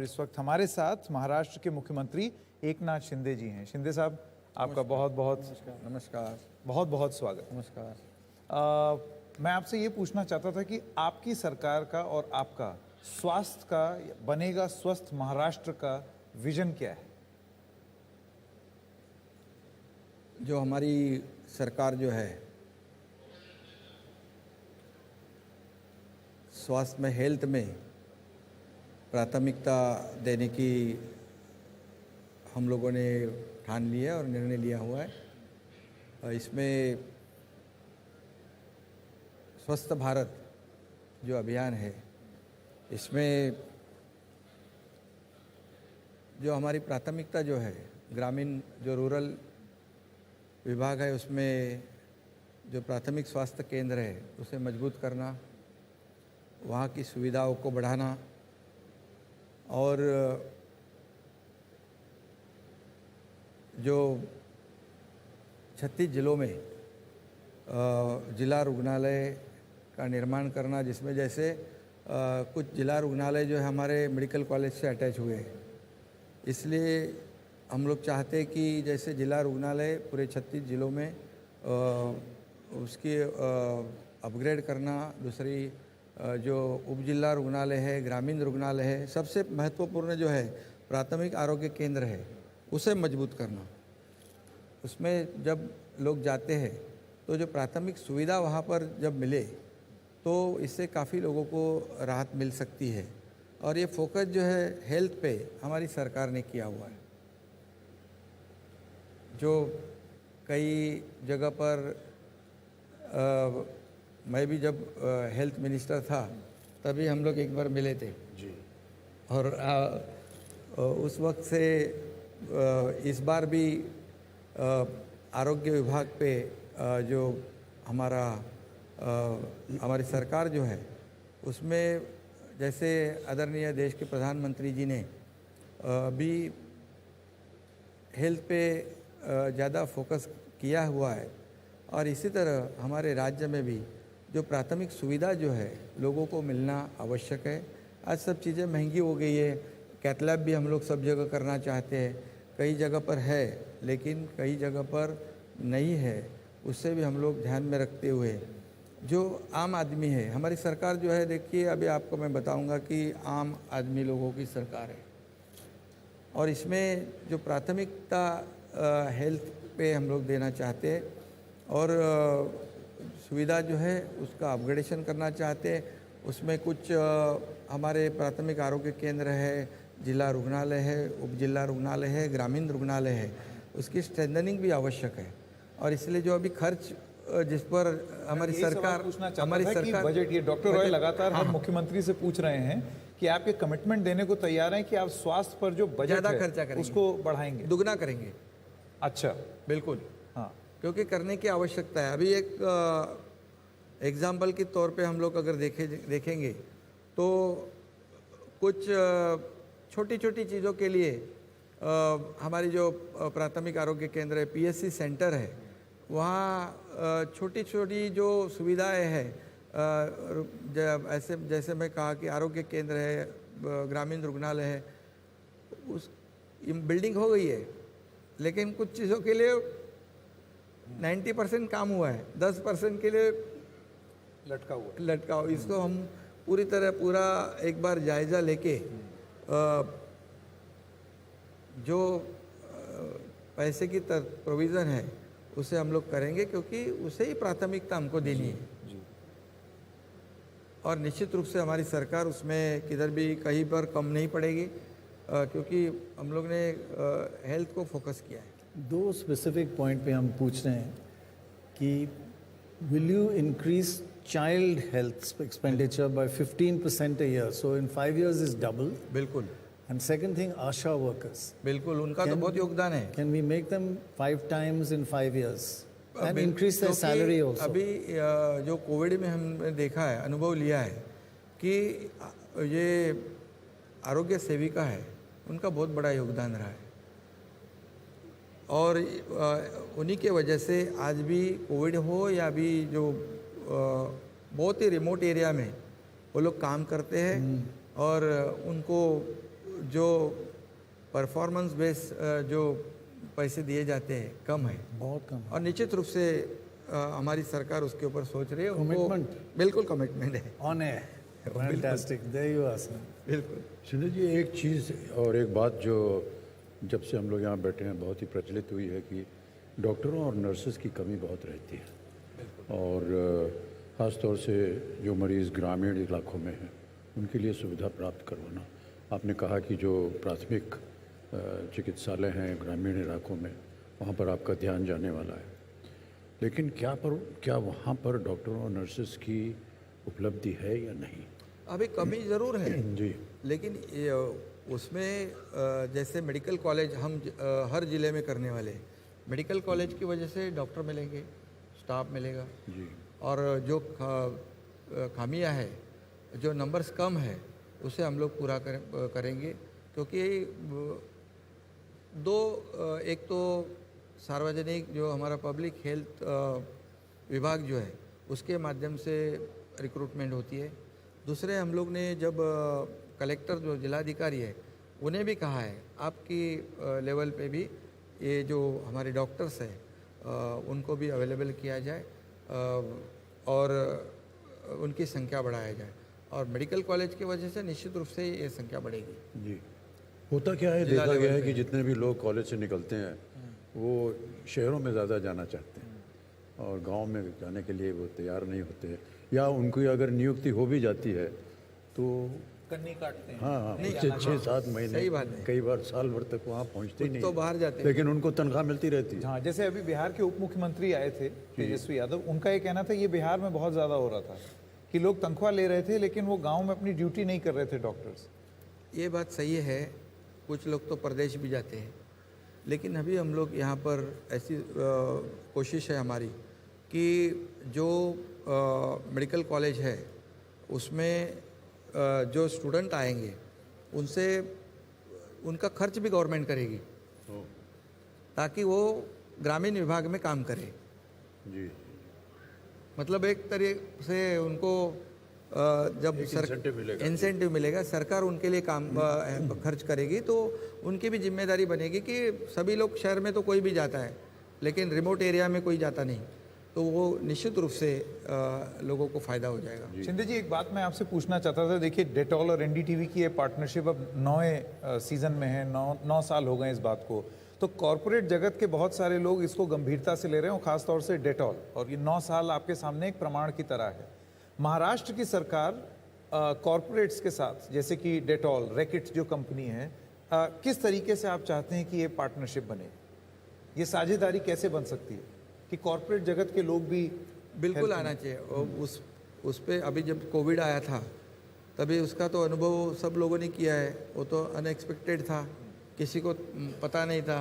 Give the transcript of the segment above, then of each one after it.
इस वक्त हमारे साथ महाराष्ट्र के मुख्यमंत्री एकनाथ शिंदे जी हैं। शिंदे साहब, आपका बहुत बहुत स्वागत। नमस्कार। मैं आपसे ये पूछना चाहता था कि आपकी सरकार का और आपका स्वास्थ्य का बनेगा स्वस्थ महाराष्ट्र का विजन क्या है? जो हमारी सरकार जो है स्वास्थ्य में, हेल्थ में प्राथमिकता देने की हम लोगों ने ठान ली है और निर्णय लिया हुआ है। इसमें स्वस्थ भारत जो अभियान है, इसमें जो हमारी प्राथमिकता जो है ग्रामीण जो रूरल विभाग है, उसमें जो प्राथमिक स्वास्थ्य केंद्र है उसे मजबूत करना, वहाँ की सुविधाओं को बढ़ाना और जो 36 जिलों में जिला रुग्णालय का निर्माण करना, जिसमें जैसे कुछ जिला रुग्णालय जो है हमारे मेडिकल कॉलेज से अटैच हुए हैं। इसलिए हम लोग चाहते हैं कि जैसे जिला रुग्णालय पूरे 36 जिलों में उसकी अपग्रेड करना, दूसरी जो उप जिला रुग्णालय है, ग्रामीण रुग्णालय है, सबसे महत्वपूर्ण जो है प्राथमिक आरोग्य केंद्र है उसे मजबूत करना। उसमें जब लोग जाते हैं तो जो प्राथमिक सुविधा वहाँ पर जब मिले तो इससे काफ़ी लोगों को राहत मिल सकती है। और ये फोकस जो है हेल्थ पे हमारी सरकार ने किया हुआ है। जो कई जगह पर मैं भी जब हेल्थ मिनिस्टर था तभी हम लोग एक बार मिले थे जी। और उस वक्त से इस बार भी आरोग्य विभाग पे जो हमारी सरकार जो है उसमें जैसे आदरणीय देश के प्रधानमंत्री जी ने भी हेल्थ पे ज़्यादा फोकस किया हुआ है। और इसी तरह हमारे राज्य में भी जो प्राथमिक सुविधा जो है लोगों को मिलना आवश्यक है। आज सब चीज़ें महंगी हो गई है। कैथ लैब भी हम लोग सब जगह करना चाहते हैं, कई जगह पर है लेकिन कई जगह पर नहीं है। उससे भी हम लोग ध्यान में रखते हुए जो आम आदमी है, हमारी सरकार जो है, देखिए अभी आपको मैं बताऊंगा कि आम आदमी लोगों की सरकार है और इसमें जो प्राथमिकता हेल्थ पे हम लोग देना चाहते हैं और सुविधा जो है उसका अपग्रेडेशन करना चाहते हैं। उसमें कुछ हमारे प्राथमिक आरोग्य केंद्र है, जिला रुग्णालय है, उप जिला रुग्णालय है, ग्रामीण रुग्णालय है, उसकी स्ट्रेंथनिंग भी आवश्यक है। और इसलिए जो अभी खर्च जिस पर हमारी सरकार बजट, ये डॉक्टर रॉय लगातार हम मुख्यमंत्री से पूछ रहे हैं कि आप ये कमिटमेंट देने को तैयार हैं कि आप स्वास्थ्य पर जो बजट ज़्यादा खर्चा करेंगे, उसको बढ़ाएंगे, दुगना करेंगे। अच्छा, बिल्कुल, हाँ, क्योंकि करने की आवश्यकता है। अभी एक एग्जाम्पल के तौर पे हम लोग अगर देखेंगे तो कुछ छोटी छोटी चीज़ों के लिए हमारी जो प्राथमिक आरोग्य केंद्र है, पीएससी सेंटर है, वहाँ छोटी छोटी जो सुविधाएं हैं, ऐसे जैसे मैं कहा कि आरोग्य केंद्र है, ग्रामीण रुग्णालय है, उस बिल्डिंग हो गई है लेकिन कुछ चीज़ों के लिए 90% काम हुआ है, 10% के लिए लटका हुआ। इसको हम पूरा एक बार जायज़ा लेके जो पैसे की प्रोविज़न है उसे हम लोग करेंगे, क्योंकि उसे ही प्राथमिकता हमको देनी है जी। और निश्चित रूप से हमारी सरकार उसमें किधर भी कहीं पर कम नहीं पड़ेगी, क्योंकि हम लोग ने हेल्थ को फोकस किया है। दो स्पेसिफिक पॉइंट पे हम पूछ रहे हैं कि will you increase child health expenditure bye 15% a year, so in 5 years is double. बिल्कुल। And second thing, ASHA workers. बिल्कुल, उनका तो बहुत योगदान है। Can we make them 5 times in 5 years and increase their salary also? अभी जो Covid में हमने देखा है, अनुभव लिया है कि ये आरोग्य सेविका है, उनका बहुत बड़ा योगदान रहा है और उन्हीं के वजह से आज भी कोविड हो या अभी जो बहुत ही रिमोट एरिया में वो लोग काम करते हैं और उनको जो परफॉर्मेंस बेस जो पैसे दिए जाते हैं कम है, बहुत कम है। और निश्चित रूप से हमारी सरकार उसके ऊपर सोच रही है। उनको Commitment. बिल्कुल कमिटमेंट है। On air. Fantastic. There you are, sir. बिल्कुल। सुनील जी, एक चीज़ और एक बात जो जब से हम लोग यहाँ बैठे हैं बहुत ही प्रचलित हुई है कि डॉक्टरों और नर्सेज की कमी बहुत रहती है, और ख़ास तौर से जो मरीज़ ग्रामीण इलाकों में हैं उनके लिए सुविधा प्राप्त करवाना। आपने कहा कि जो प्राथमिक चिकित्सालय हैं ग्रामीण इलाकों में, वहाँ पर आपका ध्यान जाने वाला है, लेकिन क्या वहाँ पर डॉक्टरों और नर्सेज की उपलब्धि है या नहीं? अभी कमी ज़रूर है, जी, लेकिन उसमें जैसे मेडिकल कॉलेज हम हर ज़िले में करने वाले हैं। मेडिकल कॉलेज की वजह से डॉक्टर मिलेंगे, स्टाफ मिलेगा, जी, और जो खामियां है, जो नंबर्स कम है, उसे हम लोग पूरा करेंगे। क्योंकि एक तो सार्वजनिक जो हमारा पब्लिक हेल्थ विभाग जो है उसके माध्यम से रिक्रूटमेंट होती है। दूसरे हम लोग ने जब कलेक्टर जो जिलाधिकारी है उन्हें भी कहा है आपकी लेवल पे भी ये जो हमारे डॉक्टर्स हैं उनको भी अवेलेबल किया जाए और उनकी संख्या बढ़ाया जाए, और मेडिकल कॉलेज की वजह से निश्चित रूप से ये संख्या बढ़ेगी। जी। होता क्या है, देखा गया है कि जितने भी लोग कॉलेज से निकलते हैं वो शहरों में ज़्यादा जाना चाहते हैं और गांव में जाने के लिए वो तैयार नहीं होते हैं, या उनकी अगर नियुक्ति हो भी जाती है तो कन्नी काटते हैं। हाँ, 6-7 महीने, सही बात है। कई बार साल भर तक वहाँ पहुँचते ही नहीं तो बाहर जाते हैं। लेकिन उनको तनख्वाह मिलती रहती है। हाँ, जैसे अभी बिहार के उप मुख्यमंत्री आए थे तेजस्वी यादव, उनका ये कहना था ये बिहार में बहुत ज़्यादा हो रहा था कि लोग तनख्वाह ले रहे थे लेकिन वो गांव में अपनी ड्यूटी नहीं कर रहे थे डॉक्टर्स। ये बात सही है, कुछ लोग तो प्रदेश भी जाते हैं, लेकिन अभी हम लोग यहाँ पर ऐसी कोशिश है हमारी कि जो मेडिकल कॉलेज है उसमें जो स्टूडेंट आएंगे उनसे उनका खर्च भी गवर्नमेंट करेगी, ताकि वो ग्रामीण विभाग में काम करे। जी, मतलब एक तरीके से उनको जब इंसेंटिव मिलेगा, सरकार उनके लिए काम खर्च करेगी, तो उनकी भी जिम्मेदारी बनेगी कि सभी लोग शहर में तो कोई भी जाता है लेकिन रिमोट एरिया में कोई जाता नहीं, तो वो निश्चित रूप से लोगों को फ़ायदा हो जाएगा। शिंदे जी, एक बात मैं आपसे पूछना चाहता था। देखिए, डेटॉल और एनडीटीवी की ये पार्टनरशिप अब 9वें सीजन में है, 9 साल हो गए इस बात को। तो कॉरपोरेट जगत के बहुत सारे लोग इसको गंभीरता से ले रहे हैं, और खासतौर से डेटॉल, और ये 9 साल आपके सामने एक प्रमाण की तरह है। महाराष्ट्र की सरकार कॉरपोरेट्स के साथ, जैसे कि डेटॉल, रैकेट जो कंपनी है, किस तरीके से आप चाहते हैं कि ये पार्टनरशिप बने? ये साझेदारी कैसे बन सकती है कि कॉरपोरेट जगत के लोग भी बिल्कुल आना चाहिए। और उस पे अभी जब कोविड आया था तभी उसका तो अनुभव सब लोगों ने किया है। वो तो अनएक्सपेक्टेड था, किसी को पता नहीं था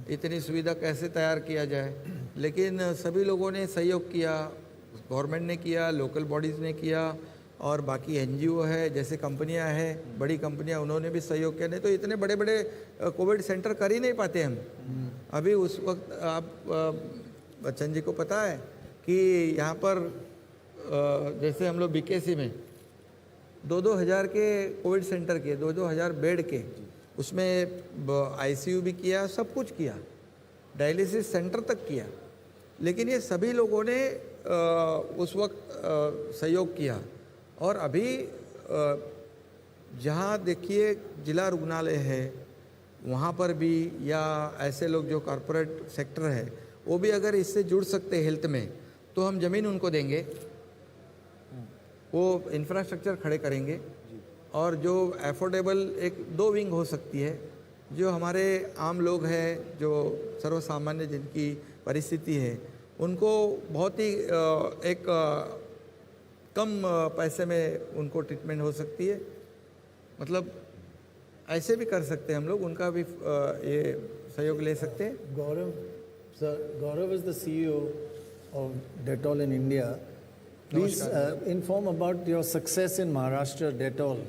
इतनी सुविधा कैसे तैयार किया जाए, लेकिन सभी लोगों ने सहयोग किया, गवर्नमेंट ने किया, लोकल बॉडीज़ ने किया, और बाकी एनजीओ है, जैसे कंपनियां हैं, बड़ी कंपनियां, उन्होंने भी सहयोग किया। नहीं तो इतने बड़े बड़े कोविड सेंटर कर ही नहीं पाते हम। अभी उस वक्त आप बच्चन जी को पता है कि यहाँ पर जैसे हम लोग बीकेसी में 2-2 हज़ार के कोविड सेंटर किए, 2-2 हज़ार बेड के, उसमें आईसीयू भी किया, सब कुछ किया, डायलिसिस सेंटर तक किया, लेकिन ये सभी लोगों ने उस वक्त सहयोग किया। और अभी जहाँ देखिए जिला रुग्णालय है वहाँ पर भी, या ऐसे लोग जो कॉरपोरेट सेक्टर है वो भी अगर इससे जुड़ सकते हेल्थ में, तो हम ज़मीन उनको देंगे, वो इंफ्रास्ट्रक्चर खड़े करेंगे, और जो अफोर्डेबल 1-2 विंग हो सकती है, जो हमारे आम लोग हैं, जो सर्वसामान्य जिनकी परिस्थिति है, उनको बहुत ही एक कम पैसे में उनको ट्रीटमेंट हो सकती है। मतलब ऐसे भी कर सकते हैं हम लोग, उनका भी ये सहयोग ले सकते हैं। Gaurav, sir, Gaurav is the CEO of Dettol in India. Please inform about your success in Maharashtra, Dettol,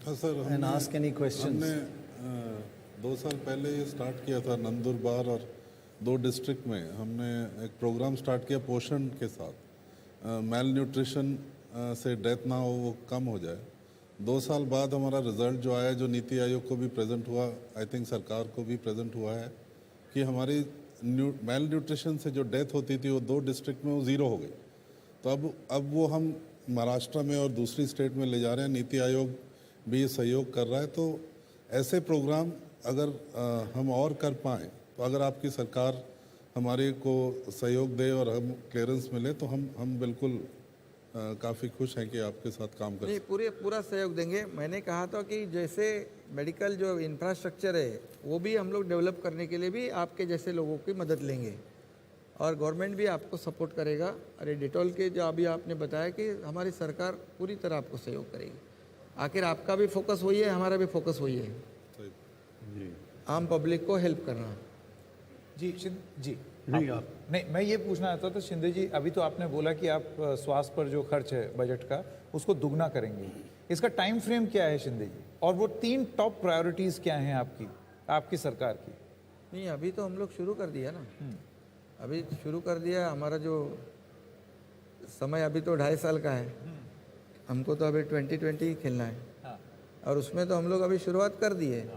हाँ sir, and ask any questions. हमने 2 साल पहले ये स्टार्ट किया था नंदुरबार और 2 डिस्ट्रिक्ट में। हमने एक प्रोग्राम स्टार्ट किया पोषण के साथ, मेल न्यूट्रिशन से डेथ ना हो, वो कम हो जाए। 2 साल बाद हमारा रिजल्ट जो आया, जो नीति आयोग को भी प्रेजेंट हुआ, आई थिंक सरकार को भी प्रेजेंट हुआ है कि हमारी मेल न्यूट्रिशन से जो डेथ होती थी वो 2 डिस्ट्रिक्ट में वो 0 हो गई। तो अब वो हम महाराष्ट्र में और दूसरी स्टेट में ले जा रहे हैं। नीति आयोग भी सहयोग कर रहा है। तो ऐसे प्रोग्राम अगर हम और कर पाएँ, तो अगर आपकी सरकार हमारे को सहयोग दे और हम क्लियरेंस मिले, तो हम बिल्कुल काफ़ी खुश हैं कि आपके साथ काम कर नहीं, पूरा सहयोग देंगे। मैंने कहा था कि जैसे मेडिकल जो इंफ्रास्ट्रक्चर है वो भी हम लोग डेवलप करने के लिए भी आपके जैसे लोगों की मदद लेंगे और गवर्नमेंट भी आपको सपोर्ट करेगा। अरे डेटॉल के जो अभी आपने बताया कि हमारी सरकार पूरी तरह आपको सहयोग करेगी। आखिर आपका भी फोकस वही है, हमारा भी फोकस वही है, आम पब्लिक को हेल्प करना। जी जी नहीं, आप नहीं, मैं ये पूछना चाहता था शिंदे जी, अभी तो आपने बोला कि आप स्वास्थ्य पर जो खर्च है बजट का उसको दुगना करेंगे। इसका टाइम फ्रेम क्या है शिंदे जी, और वो 3 टॉप प्रायोरिटीज क्या हैं आपकी सरकार की? नहीं, अभी तो हम लोग शुरू कर दिया ना, अभी शुरू कर दिया। हमारा जो समय अभी तो 2.5 साल का है, हमको तो अभी 2020 खेलना है। हाँ। और उसमें तो हम लोग अभी शुरुआत कर दी है,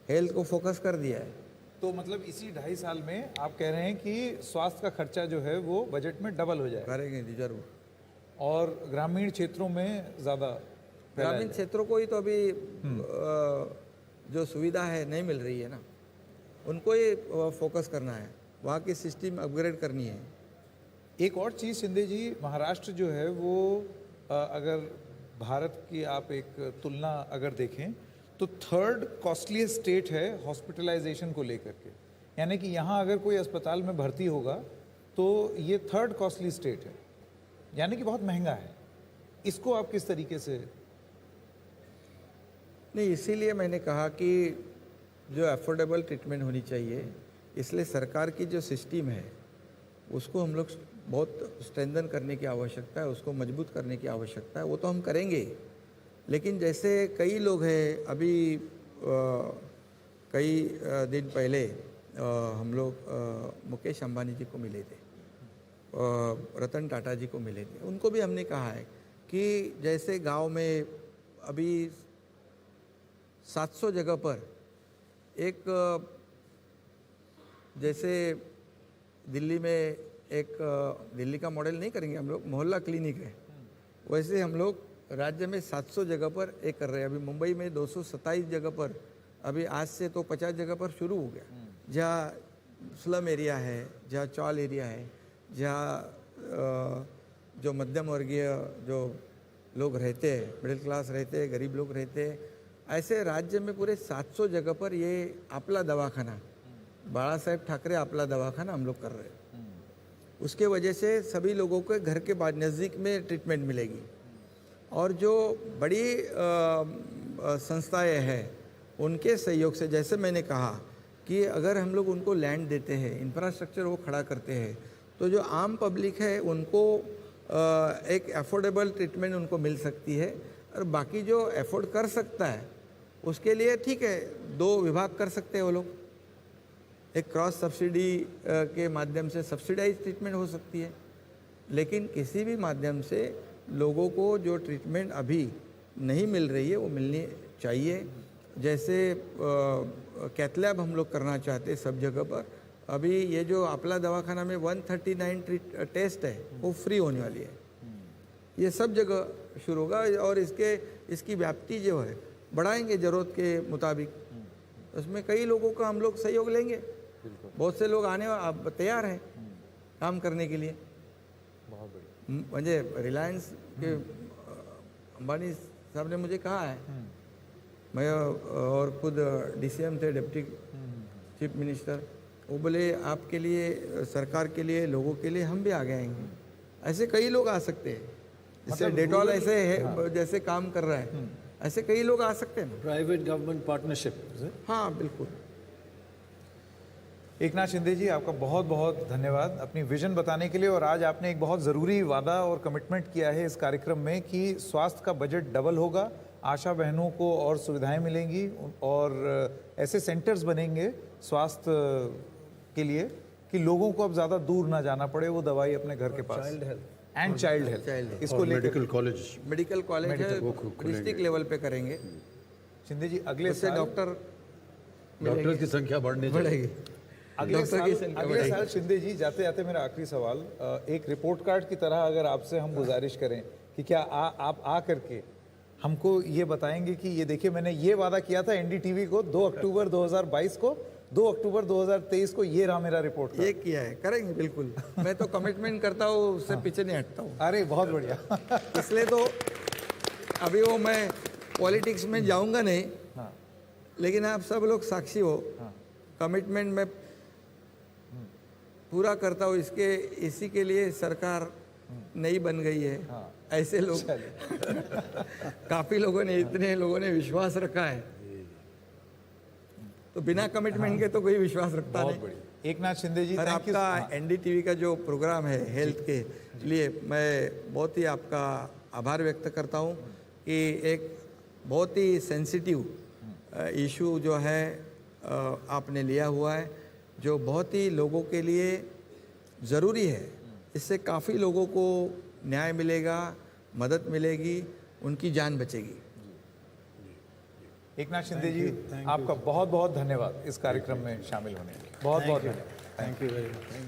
हेल्थ को फोकस कर दिया है। तो मतलब इसी 2.5 साल में आप कह रहे हैं कि स्वास्थ्य का खर्चा जो है वो बजट में डबल हो जाएगा करेंगे रिजर्व। और ग्रामीण क्षेत्रों में ज़्यादा ग्रामीण क्षेत्रों को ही तो अभी जो सुविधा है नहीं मिल रही है ना, उनको ही फोकस करना है, वहाँ की सिस्टम अपग्रेड करनी है। एक और चीज़ शिंदे जी, महाराष्ट्र जो है वो अगर भारत की आप एक तुलना अगर देखें तो 3rd कॉस्टलीस्ट स्टेट है हॉस्पिटलाइजेशन को लेकर के। यानी कि यहाँ अगर कोई अस्पताल में भर्ती होगा तो ये 3rd कॉस्टली स्टेट है, यानी कि बहुत महंगा है। इसको आप किस तरीके से? नहीं, इसीलिए मैंने कहा कि जो अफोर्डेबल ट्रीटमेंट होनी चाहिए, इसलिए सरकार की जो सिस्टम है उसको हम लोग बहुत स्ट्रेंथन करने की आवश्यकता है, उसको मजबूत करने की आवश्यकता है। वो तो हम करेंगे, लेकिन जैसे कई लोग हैं, अभी कई दिन पहले हम लोग मुकेश अंबानी जी को मिले थे, रतन टाटा जी को मिले थे। उनको भी हमने कहा है कि जैसे गांव में अभी 700 जगह पर एक, जैसे दिल्ली में एक, दिल्ली का मॉडल नहीं करेंगे हम लोग, मोहल्ला क्लिनिक है, वैसे हम लोग राज्य में 700 जगह पर एक कर रहे हैं। अभी मुंबई में 227 जगह पर, अभी आज से तो 50 जगह पर शुरू हो गया। जहाँ स्लम एरिया है, जहाँ चौल एरिया है, जहाँ जो मध्यम वर्गीय जो लोग रहते हैं, मिडिल क्लास रहते हैं, गरीब लोग रहते हैं, ऐसे राज्य में पूरे 700 जगह पर ये आपला दवाखाना, बाला साहेब ठाकरे आपला दवाखाना हम लोग कर रहे हैं। उसके वजह से सभी लोगों के घर के बाद नज़दीक में ट्रीटमेंट मिलेगी। और जो बड़ी संस्थाएं हैं उनके सहयोग से, जैसे मैंने कहा कि अगर हम लोग उनको लैंड देते हैं, इंफ्रास्ट्रक्चर वो खड़ा करते हैं, तो जो आम पब्लिक है उनको एक अफोर्डेबल ट्रीटमेंट उनको मिल सकती है। और बाकी जो अफोर्ड कर सकता है उसके लिए ठीक है, 2 विभाग कर सकते हैं वो लोग। एक क्रॉस सब्सिडी के माध्यम से सब्सिडाइज ट्रीटमेंट हो सकती है, लेकिन किसी भी माध्यम से लोगों को जो ट्रीटमेंट अभी नहीं मिल रही है वो मिलनी चाहिए। जैसे कैथ लैब हम लोग करना चाहते हैं सब जगह पर। अभी ये जो आपला दवाखाना में 139 टेस्ट है वो फ्री होने वाली है, ये सब जगह शुरू होगा। और इसकी व्याप्ति जो है बढ़ाएंगे ज़रूरत के मुताबिक। उसमें कई लोगों का हम लोग सहयोग लेंगे, बहुत से लोग आने अब तैयार हैं काम करने के लिए। बहुत बढ़िया। मुझे रिलायंस के अंबानी साहब ने मुझे कहा है, मैं और खुद DCM थे, डिप्टी चीफ मिनिस्टर, वो बोले आपके लिए, सरकार के लिए, लोगों के लिए हम भी आगे आएंगे। ऐसे कई लोग आ सकते हैं, जैसे डेटॉल ऐसे है जैसे काम कर रहा है, ऐसे कई लोग आ सकते हैं। Private government partnership. हाँ बिल्कुल। एकनाथ शिंदे जी, आपका बहुत बहुत धन्यवाद अपनी विजन बताने के लिए। और आज आपने एक बहुत ज़रूरी वादा और कमिटमेंट किया है इस कार्यक्रम में कि स्वास्थ्य का बजट डबल होगा, आशा बहनों को और सुविधाएं मिलेंगी और ऐसे सेंटर्स बनेंगे स्वास्थ्य के लिए कि लोगों को अब ज़्यादा दूर ना जाना पड़े, वो दवाई अपने घर के पास। Child health. And child health, Child इसको और लेकर मेडिकल कॉलेज मेडिकल कॉलेज है डिस्ट्रिक्ट लेवल पे करेंगे, शिंदे जी अगले उससे साल डॉक्टर डॉक्टर्स की संख्या बढ़नी चाहिए। बढ़ेगी। अगले डॉक्टर साल की संख्या अगले बढ़ेगी। साल शिंदे जी जाते जाते मेरा आखिरी सवाल, एक रिपोर्ट कार्ड की तरह अगर आपसे हम गुजारिश करें कि क्या आप आ करके हमको ये बताएंगे कि ये देखिए मैंने ये वादा किया था एनडीटीवी को 2 अक्टूबर 2022 को, 2 अक्टूबर 2023 को ये रहा मेरा रिपोर्ट कार्ड। ये किया है, करेंगे बिल्कुल। मैं तो कमिटमेंट करता हूँ, उससे पीछे नहीं हटता हूँ। अरे बहुत बढ़िया। इसलिए तो अभी वो मैं पॉलिटिक्स में जाऊंगा नहीं, हाँ। लेकिन आप सब लोग साक्षी हो, कमिटमेंट में पूरा करता हूँ। इसी के लिए सरकार नई बन गई है। ऐसे लोग काफी लोगों ने, इतने लोगों ने विश्वास रखा है, तो बिना कमिटमेंट के तो कोई विश्वास रखता बहुत नहीं। बढ़िया। एकनाथ शिंदे जी और थैंक यू। आपका एनडीटीवी का जो प्रोग्राम है हेल्थ के लिए, मैं बहुत ही आपका आभार व्यक्त करता हूँ कि एक बहुत ही सेंसिटिव इशू जो है आपने लिया हुआ है, जो बहुत ही लोगों के लिए ज़रूरी है। इससे काफ़ी लोगों को न्याय मिलेगा, मदद मिलेगी, उनकी जान बचेगी। एकनाथ शिंदे जी आपका बहुत बहुत धन्यवाद इस कार्यक्रम में शामिल होने के लिए। बहुत बहुत धन्यवाद। Thank you very much.